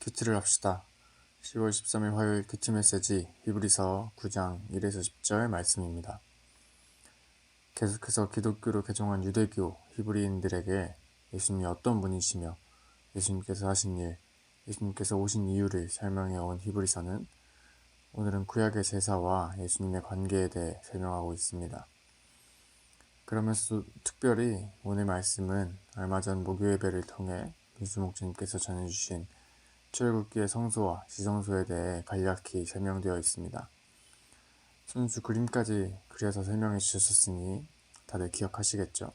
큐티를 합시다. 10월 13일 화요일 큐티 메시지 히브리서 9장 1에서 10절 말씀입니다. 계속해서 기독교로 개종한 유대교 히브리인들에게 예수님이 어떤 분이시며 예수님께서 하신 일, 예수님께서 오신 이유를 설명해 온 히브리서는 오늘은 구약의 제사와 예수님의 관계에 대해 설명하고 있습니다. 그러면서 특별히 오늘 말씀은 얼마 전 목요예배를 통해 민수 목사님께서 전해주신 출애굽기의 성소와 지성소에 대해 간략히 설명되어 있습니다. 손수 그림까지 그려서 설명해 주셨으니 다들 기억하시겠죠?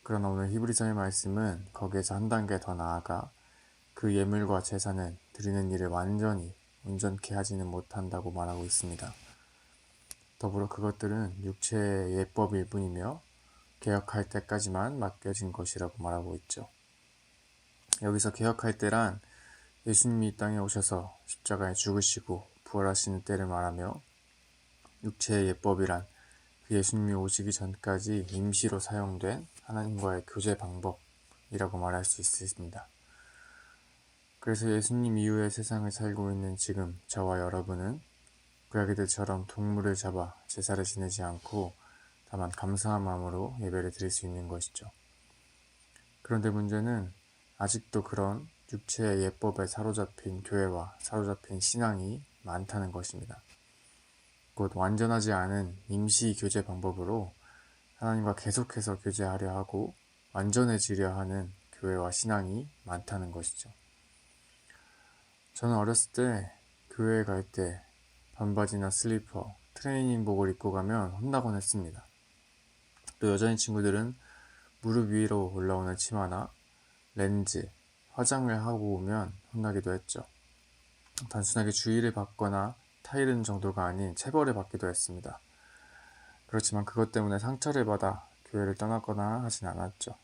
그러나 오늘 히브리서의 말씀은 거기에서 한 단계 더 나아가 그 예물과 제사는 드리는 일을 완전히 온전케 하지는 못한다고 말하고 있습니다. 더불어 그것들은 육체의 예법일 뿐이며 개혁할 때까지만 맡겨진 것이라고 말하고 있죠. 여기서 개혁할 때란 예수님이 이 땅에 오셔서 십자가에 죽으시고 부활하시는 때를 말하며 육체의 예법이란 그 예수님이 오시기 전까지 임시로 사용된 하나님과의 교제 방법이라고 말할 수 있습니다. 그래서 예수님 이후의 세상을 살고 있는 지금 저와 여러분은 구약이들처럼 동물을 잡아 제사를 지내지 않고 다만 감사한 마음으로 예배를 드릴 수 있는 것이죠. 그런데 문제는 아직도 그런 육체의 예법에 사로잡힌 교회와 사로잡힌 신앙이 많다는 것입니다. 곧 완전하지 않은 임시 교제 방법으로 하나님과 계속해서 교제하려 하고 완전해지려 하는 교회와 신앙이 많다는 것이죠. 저는 어렸을 때 교회에 갈 때 반바지나 슬리퍼, 트레이닝복을 입고 가면 혼나곤 했습니다. 또 여자인 친구들은 무릎 위로 올라오는 치마나 렌즈, 화장을 하고 오면 혼나기도 했죠. 단순하게 주의를 받거나 타이르는 정도가 아닌 체벌을 받기도 했습니다. 그렇지만 그것 때문에 상처를 받아 교회를 떠나거나 하진 않았죠.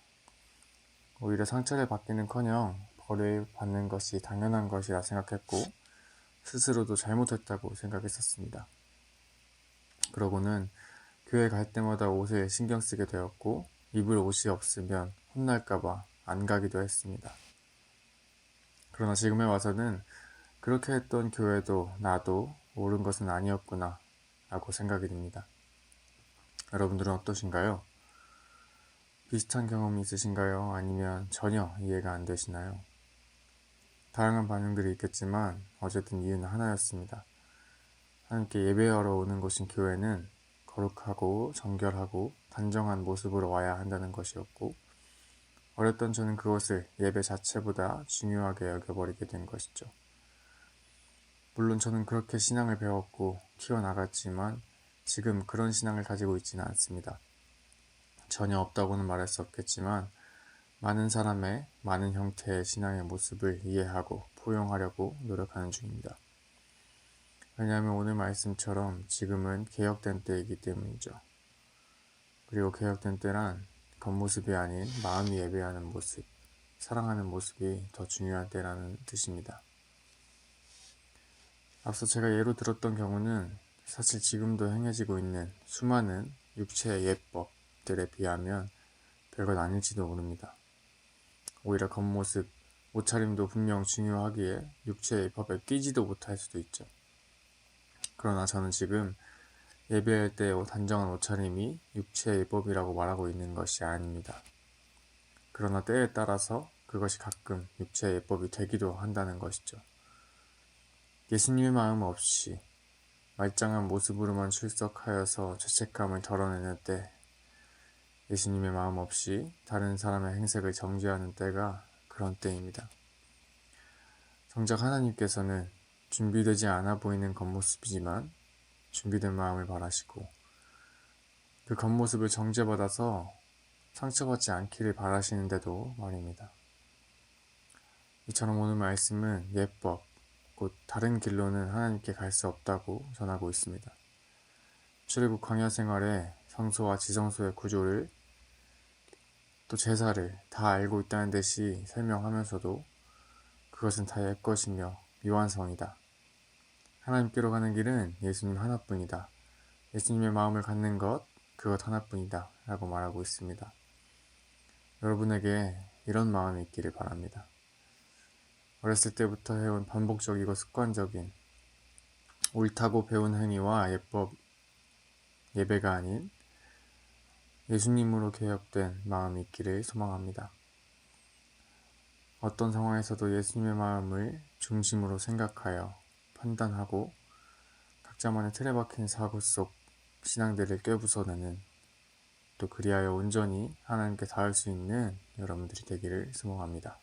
오히려 상처를 받기는커녕 벌을 받는 것이 당연한 것이라 생각했고 스스로도 잘못했다고 생각했었습니다. 그러고는 교회 갈 때마다 옷에 신경 쓰게 되었고 입을 옷이 없으면 혼날까봐 안 가기도 했습니다. 그러나 지금에 와서는 그렇게 했던 교회도 나도 옳은 것은 아니었구나 라고 생각이 듭니다. 여러분들은 어떠신가요? 비슷한 경험이 있으신가요? 아니면 전혀 이해가 안 되시나요? 다양한 반응들이 있겠지만 어쨌든 이유는 하나였습니다. 하나님께 예배하러 오는 곳인 교회는 거룩하고 정결하고 단정한 모습으로 와야 한다는 것이었고 어렸던 저는 그것을 예배 자체보다 중요하게 여겨버리게 된 것이죠. 물론 저는 그렇게 신앙을 배웠고 키워나갔지만 지금 그런 신앙을 가지고 있지는 않습니다. 전혀 없다고는 말할 수 없겠지만 많은 사람의 많은 형태의 신앙의 모습을 이해하고 포용하려고 노력하는 중입니다. 왜냐하면 오늘 말씀처럼 지금은 개혁된 때이기 때문이죠. 그리고 개혁된 때란 겉모습이 아닌 마음이 예배하는 모습, 사랑하는 모습이 더 중요한 때라는 뜻입니다. 앞서 제가 예로 들었던 경우는 사실 지금도 행해지고 있는 수많은 육체의 예법들에 비하면 별것 아닐지도 모릅니다. 오히려 겉모습, 옷차림도 분명 중요하기에 육체의 법에 끼지도 못할 수도 있죠. 그러나 저는 지금 예배할 때 단정한 옷차림이 육체의 예법이라고 말하고 있는 것이 아닙니다. 그러나 때에 따라서 그것이 가끔 육체의 예법이 되기도 한다는 것이죠. 예수님의 마음 없이 말짱한 모습으로만 출석하여서 죄책감을 덜어내는 때, 예수님의 마음 없이 다른 사람의 행색을 정죄하는 때가 그런 때입니다. 정작 하나님께서는 준비되지 않아 보이는 겉모습이지만 준비된 마음을 바라시고 그 겉모습을 정죄받아서 상처받지 않기를 바라시는데도 말입니다. 이처럼 오늘 말씀은 예법, 곧 다른 길로는 하나님께 갈 수 없다고 전하고 있습니다. 출애굽 광야 생활에 성소와 지성소의 구조를 또 제사를 다 알고 있다는 듯이 설명하면서도 그것은 다 옛것이며 미완성이다. 하나님께로 가는 길은 예수님 하나뿐이다. 예수님의 마음을 갖는 것, 그것 하나뿐이다 라고 말하고 있습니다. 여러분에게 이런 마음이 있기를 바랍니다. 어렸을 때부터 해온 반복적이고 습관적인 옳다고 배운 행위와 예배가 아닌 예수님으로 개혁된 마음이 있기를 소망합니다. 어떤 상황에서도 예수님의 마음을 중심으로 생각하여 판단하고 각자만의 틀에 박힌 사고 속 신앙들을 꿰부숴내는, 또 그리하여 온전히 하나님께 닿을 수 있는 여러분들이 되기를 소망합니다.